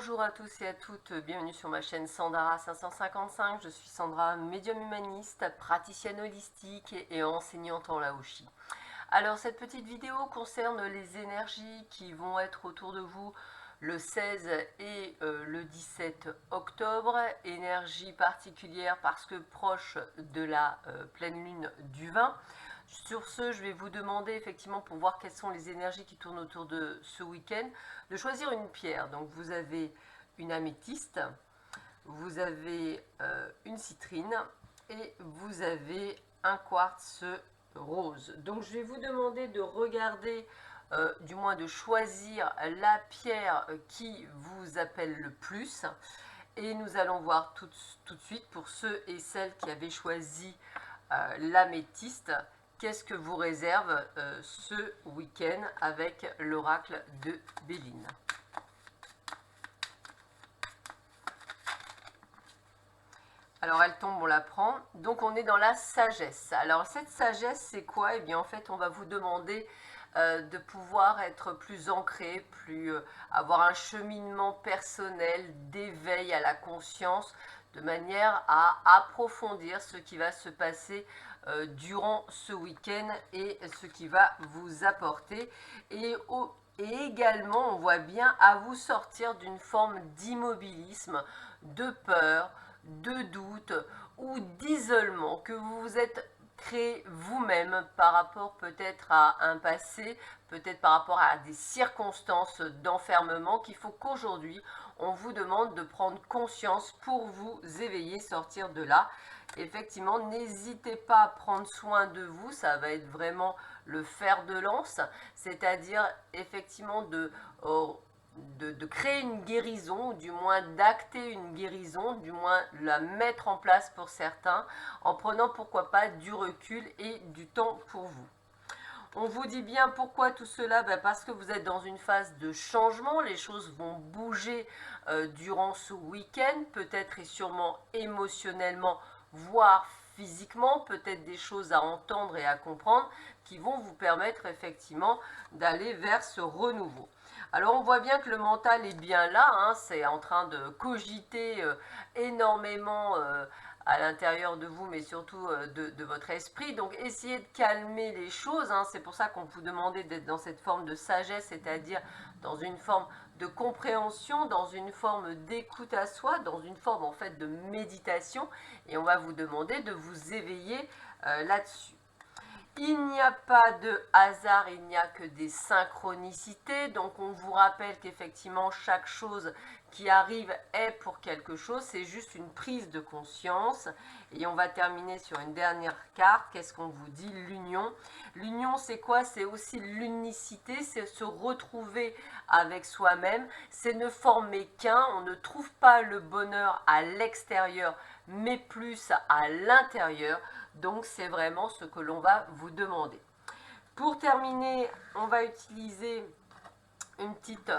Bonjour à tous et à toutes, bienvenue sur ma chaîne Sandara 555. Je suis Sandra, médium humaniste, praticienne holistique et enseignante en laoshi. Alors cette petite vidéo concerne les énergies qui vont être autour de vous le 16 et le 17 octobre. Énergie particulière parce que proche de la pleine lune du 20. Sur ce, je vais vous demander effectivement pour voir quelles sont les énergies qui tournent autour de ce week-end, de choisir une pierre. Donc vous avez une améthyste, vous avez une citrine et vous avez un quartz rose. Donc je vais vous demander de regarder, du moins de choisir la pierre qui vous appelle le plus. Et nous allons voir tout de suite pour ceux et celles qui avaient choisi l'améthyste, qu'est-ce que vous réserve ce week-end avec l'oracle de Béline. Alors elle tombe, on la prend. Donc on est dans la sagesse. Alors cette sagesse, c'est quoi? Eh bien en fait, on va vous demander de pouvoir être plus ancré, avoir un cheminement personnel d'éveil à la conscience, de manière à approfondir ce qui va se passer durant ce week-end et ce qui va vous apporter. Et également, on voit bien à vous sortir d'une forme d'immobilisme, de peur, de doute ou d'isolement que vous vous êtes créé vous-même par rapport peut-être à un passé, peut-être par rapport à des circonstances d'enfermement qu'il faut qu'aujourd'hui on vous demande de prendre conscience pour vous éveiller, sortir de là. Effectivement, n'hésitez pas à prendre soin de vous, ça va être vraiment le fer de lance, c'est-à-dire effectivement de créer une guérison, ou du moins d'acter une guérison, du moins la mettre en place pour certains, en prenant pourquoi pas du recul et du temps pour vous. On vous dit bien pourquoi tout cela, parce que vous êtes dans une phase de changement, les choses vont bouger durant ce week-end, peut-être et sûrement émotionnellement, voire physiquement, peut-être des choses à entendre et à comprendre qui vont vous permettre effectivement d'aller vers ce renouveau. Alors on voit bien que le mental est bien là, hein, c'est en train de cogiter énormément à l'intérieur de vous, mais surtout de votre esprit. Donc essayez de calmer les choses, hein. C'est pour ça qu'on vous demandait d'être dans cette forme de sagesse, c'est-à-dire dans une forme de compréhension, dans une forme d'écoute à soi, dans une forme en fait de méditation, et on va vous demander de vous éveiller là-dessus. Il n'y a pas de hasard, il n'y a que des synchronicités. Donc on vous rappelle qu'effectivement chaque chose qui arrive est pour quelque chose. C'est juste une prise de conscience. Et on va terminer sur une dernière carte. Qu'est-ce qu'on vous dit? L'union. L'union, c'est quoi? C'est aussi l'unicité, c'est se retrouver avec soi-même. C'est ne former qu'un. On ne trouve pas le bonheur à l'extérieur, mais plus à l'intérieur. Donc c'est vraiment ce que l'on va vous demander. Pour terminer, on va utiliser une petite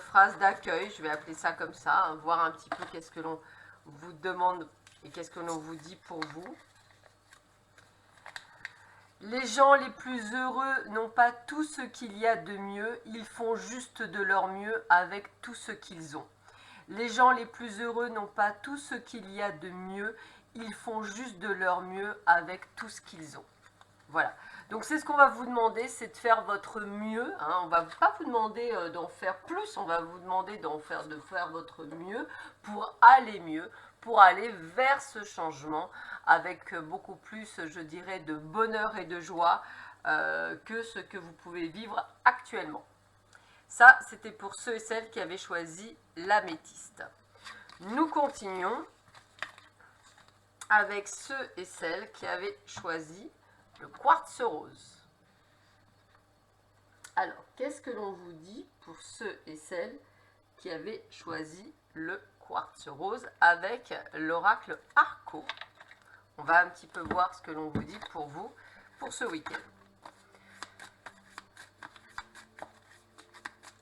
phrase d'accueil, je vais appeler ça comme ça, hein, voir un petit peu qu'est-ce que l'on vous demande et qu'est-ce que l'on vous dit pour vous. Les gens les plus heureux n'ont pas tout ce qu'il y a de mieux, ils font juste de leur mieux avec tout ce qu'ils ont. Les gens les plus heureux n'ont pas tout ce qu'il y a de mieux, ils font juste de leur mieux avec tout ce qu'ils ont. Voilà. Donc c'est ce qu'on va vous demander, c'est de faire votre mieux. Hein. On ne va pas vous demander d'en faire plus, on va vous demander de faire votre mieux pour aller mieux, pour aller vers ce changement avec beaucoup plus, je dirais, de bonheur et de joie que ce que vous pouvez vivre actuellement. Ça, c'était pour ceux et celles qui avaient choisi l'améthyste. Nous continuons avec ceux et celles qui avaient choisi le quartz rose. Alors, qu'est-ce que l'on vous dit pour ceux et celles qui avaient choisi le quartz rose avec l'oracle Arco? On va un petit peu voir ce que l'on vous dit pour vous pour ce week-end.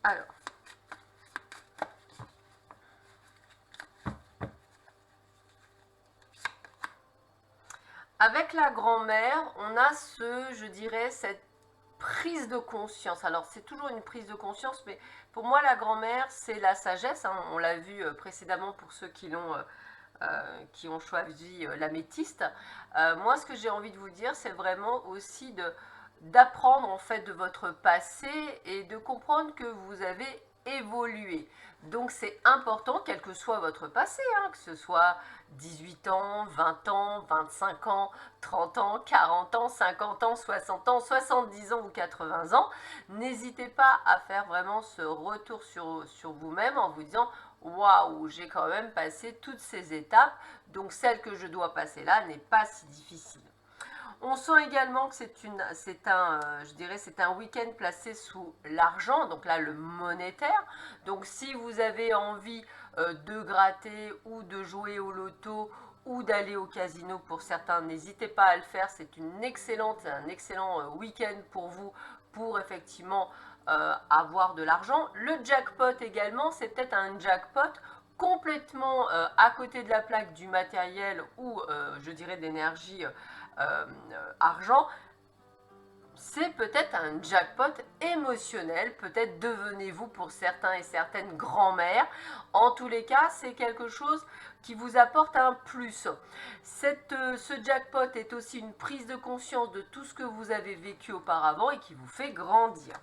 Alors, avec la grand-mère, on a je dirais, cette prise de conscience. Alors c'est toujours une prise de conscience, mais pour moi la grand-mère c'est la sagesse, hein. On l'a vu précédemment pour ceux qui ont choisi l'améthyste. Moi ce que j'ai envie de vous dire c'est vraiment aussi d'apprendre en fait de votre passé et de comprendre que vous avez évolué. Donc c'est important, quel que soit votre passé, hein, que ce soit 18 ans, 20 ans, 25 ans, 30 ans, 40 ans, 50 ans, 60 ans, 70 ans ou 80 ans, n'hésitez pas à faire vraiment ce retour sur vous-même en vous disant « Waouh, j'ai quand même passé toutes ces étapes, donc celle que je dois passer là n'est pas si difficile ». On sent également que c'est un week-end placé sous l'argent, donc là le monétaire. Donc si vous avez envie de gratter ou de jouer au loto ou d'aller au casino pour certains, n'hésitez pas à le faire. C'est un excellent week-end pour vous pour effectivement avoir de l'argent. Le jackpot également, c'est peut-être un jackpot complètement à côté de la plaque du matériel ou je dirais d'énergie argent. C'est peut-être un jackpot émotionnel, peut-être devenez-vous pour certains et certaines grand-mères. En tous les cas, c'est quelque chose qui vous apporte un plus. Ce jackpot est aussi une prise de conscience de tout ce que vous avez vécu auparavant et qui vous fait grandir.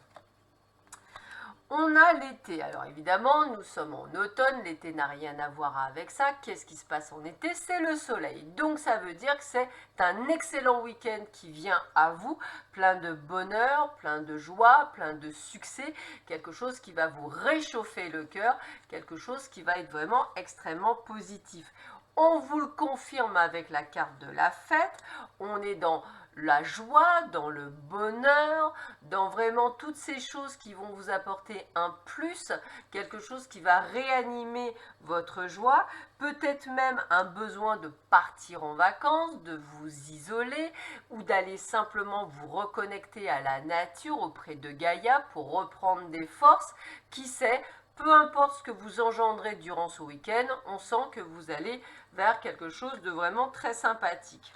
On a l'été. Alors évidemment, nous sommes en automne, l'été n'a rien à voir avec ça. Qu'est-ce qui se passe en été? C'est le soleil. Donc ça veut dire que c'est un excellent week-end qui vient à vous, plein de bonheur, plein de joie, plein de succès, quelque chose qui va vous réchauffer le cœur, quelque chose qui va être vraiment extrêmement positif. On vous le confirme avec la carte de la fête, on est dans la joie, dans le bonheur, dans vraiment toutes ces choses qui vont vous apporter un plus, quelque chose qui va réanimer votre joie, peut-être même un besoin de partir en vacances, de vous isoler ou d'aller simplement vous reconnecter à la nature auprès de Gaïa pour reprendre des forces, qui sait. Peu importe ce que vous engendrez durant ce week-end, on sent que vous allez vers quelque chose de vraiment très sympathique.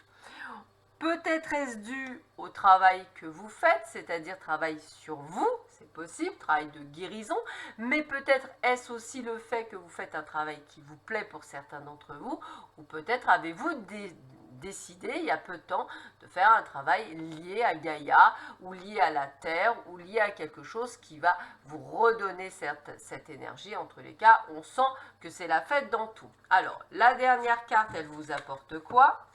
Peut-être est-ce dû au travail que vous faites, c'est-à-dire travail sur vous, c'est possible, travail de guérison, mais peut-être est-ce aussi le fait que vous faites un travail qui vous plaît pour certains d'entre vous, ou peut-être avez-vous décidé il y a peu de temps de faire un travail lié à Gaïa, ou lié à la Terre, ou lié à quelque chose qui va vous redonner cette énergie. Entre les cas, on sent que c'est la fête dans tout. Alors, la dernière carte, elle vous apporte quoi ?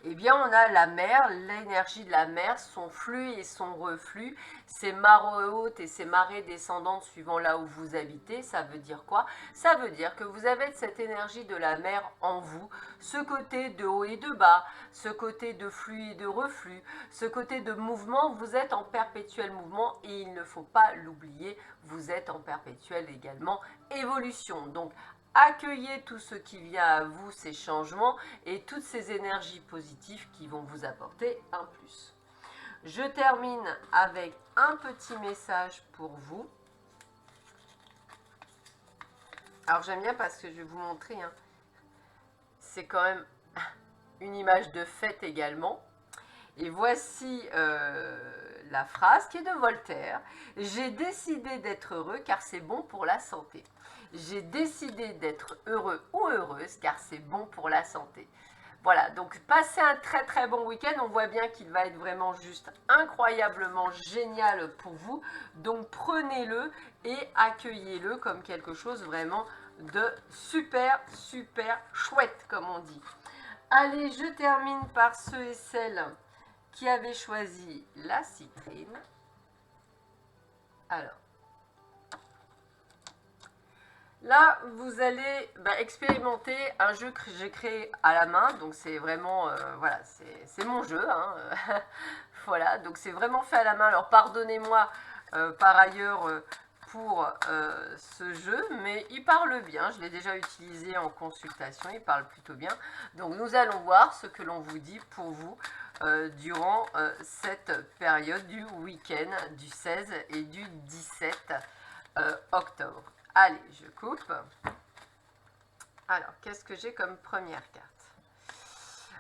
Eh bien, on a la mer, l'énergie de la mer, son flux et son reflux, ses marées hautes et ses marées descendantes suivant là où vous habitez. Ça veut dire quoi? Ça veut dire que vous avez cette énergie de la mer en vous, ce côté de haut et de bas, ce côté de flux et de reflux, ce côté de mouvement. Vous êtes en perpétuel mouvement et il ne faut pas l'oublier, vous êtes en perpétuelle également évolution. Donc, accueillez tout ce qui vient à vous, ces changements et toutes ces énergies positives qui vont vous apporter un plus. Je termine avec un petit message pour vous. Alors j'aime bien parce que je vais vous montrer, hein, c'est quand même une image de fête également. Et voici la phrase qui est de Voltaire. « J'ai décidé d'être heureux car c'est bon pour la santé. » J'ai décidé d'être heureux ou heureuse car c'est bon pour la santé. Voilà, donc passez un très très bon week-end. On voit bien qu'il va être vraiment juste incroyablement génial pour vous. Donc prenez-le et accueillez-le comme quelque chose vraiment de super super chouette comme on dit. Allez, je termine par ceux et celles qui avaient choisi la citrine. Alors, là, vous allez expérimenter un jeu que j'ai créé à la main. Donc, c'est vraiment, voilà, c'est mon jeu. Hein. Voilà, donc c'est vraiment fait à la main. Alors, pardonnez-moi par ailleurs pour ce jeu, mais il parle bien. Je l'ai déjà utilisé en consultation, il parle plutôt bien. Donc, nous allons voir ce que l'on vous dit pour vous durant cette période du week-end du 16 et du 17 octobre. Allez, je coupe. Alors, qu'est-ce que j'ai comme première carte?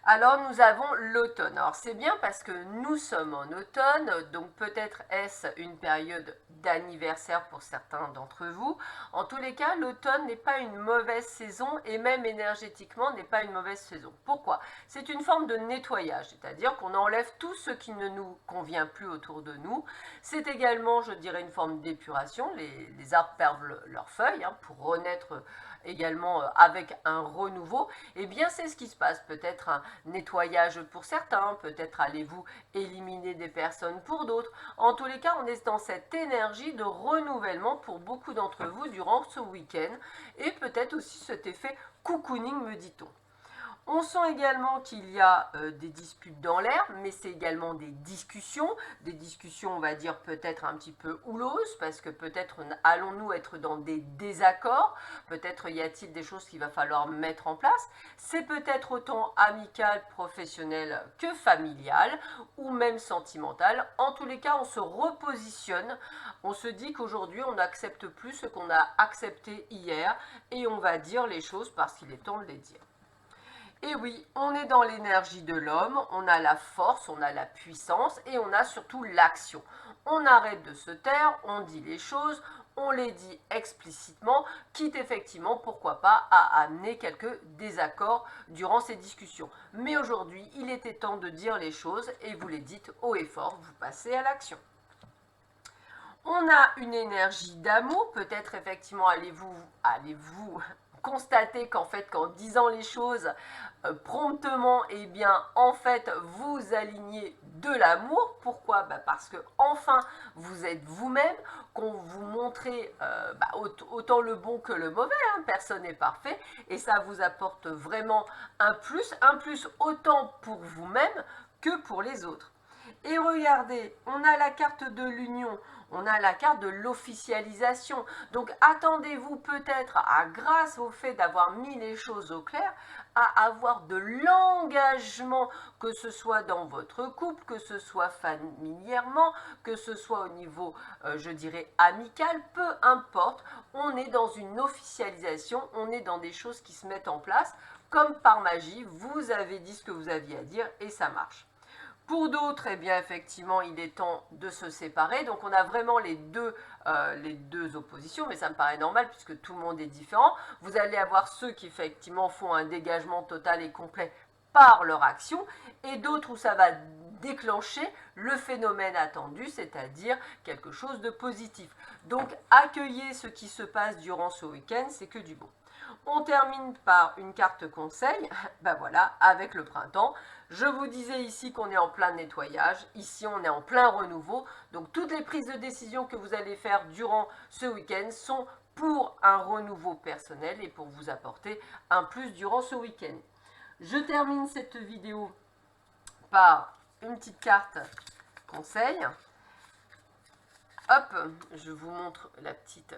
Alors nous avons l'automne. Alors c'est bien parce que nous sommes en automne, donc peut-être est-ce une période d'anniversaire pour certains d'entre vous. En tous les cas, l'automne n'est pas une mauvaise saison et même énergétiquement n'est pas une mauvaise saison. Pourquoi? C'est une forme de nettoyage, c'est-à-dire qu'on enlève tout ce qui ne nous convient plus autour de nous. C'est également, je dirais, une forme d'épuration. Les arbres perdent leurs feuilles pour renaître également avec un renouveau. Eh bien c'est ce qui se passe, peut-être un nettoyage pour certains, peut-être allez-vous éliminer des personnes pour d'autres. En tous les cas, on est dans cette énergie de renouvellement pour beaucoup d'entre vous durant ce week-end et peut-être aussi cet effet cocooning, me dit-on. On sent également qu'il y a des disputes dans l'air, mais c'est également des discussions, on va dire peut-être un petit peu houleuses, parce que peut-être allons-nous être dans des désaccords, peut-être y a-t-il des choses qu'il va falloir mettre en place. C'est peut-être autant amical, professionnel que familial, ou même sentimental. En tous les cas, on se repositionne, on se dit qu'aujourd'hui, on n'accepte plus ce qu'on a accepté hier, et on va dire les choses parce qu'il est temps de les dire. Et oui, on est dans l'énergie de l'homme, on a la force, on a la puissance et on a surtout l'action. On arrête de se taire, on dit les choses, on les dit explicitement, quitte effectivement, pourquoi pas, à amener quelques désaccords durant ces discussions. Mais aujourd'hui, il était temps de dire les choses et vous les dites haut et fort, vous passez à l'action. On a une énergie d'amour, peut-être effectivement allez-vous constater qu'en fait, qu'en disant les choses promptement, eh bien, en fait, vous alignez de l'amour. Pourquoi? Parce que enfin, vous êtes vous-même, qu'on vous montrez autant le bon que le mauvais, personne n'est parfait, et ça vous apporte vraiment un plus autant pour vous-même que pour les autres. Et regardez, on a la carte de l'union, on a la carte de l'officialisation. Donc attendez-vous peut-être, grâce au fait d'avoir mis les choses au clair, à avoir de l'engagement, que ce soit dans votre couple, que ce soit familièrement, que ce soit au niveau, je dirais, amical, peu importe. On est dans une officialisation, on est dans des choses qui se mettent en place. Comme par magie, vous avez dit ce que vous aviez à dire et ça marche. Pour d'autres, eh bien, effectivement, il est temps de se séparer. Donc, on a vraiment les deux oppositions, mais ça me paraît normal puisque tout le monde est différent. Vous allez avoir ceux qui, effectivement, font un dégagement total et complet par leur action et d'autres où ça va déclencher le phénomène attendu, c'est-à-dire quelque chose de positif. Donc, accueillez ce qui se passe durant ce week-end, c'est que du bon. On termine par une carte conseil, voilà, avec le printemps. Je vous disais ici qu'on est en plein nettoyage, ici on est en plein renouveau, donc toutes les prises de décision que vous allez faire durant ce week-end sont pour un renouveau personnel et pour vous apporter un plus durant ce week-end. Je termine cette vidéo par une petite carte conseil. Hop, je vous montre la petite,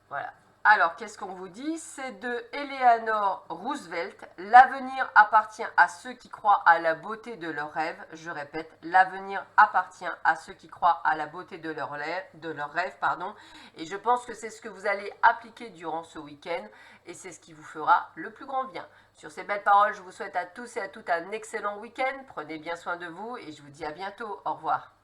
voilà. Alors, qu'est-ce qu'on vous dit? C'est de Eleanor Roosevelt. L'avenir appartient à ceux qui croient à la beauté de leurs rêves. Je répète, l'avenir appartient à ceux qui croient à la beauté de leurs rêves. Et je pense que c'est ce que vous allez appliquer durant ce week-end et c'est ce qui vous fera le plus grand bien. Sur ces belles paroles, je vous souhaite à tous et à toutes un excellent week-end. Prenez bien soin de vous et je vous dis à bientôt. Au revoir.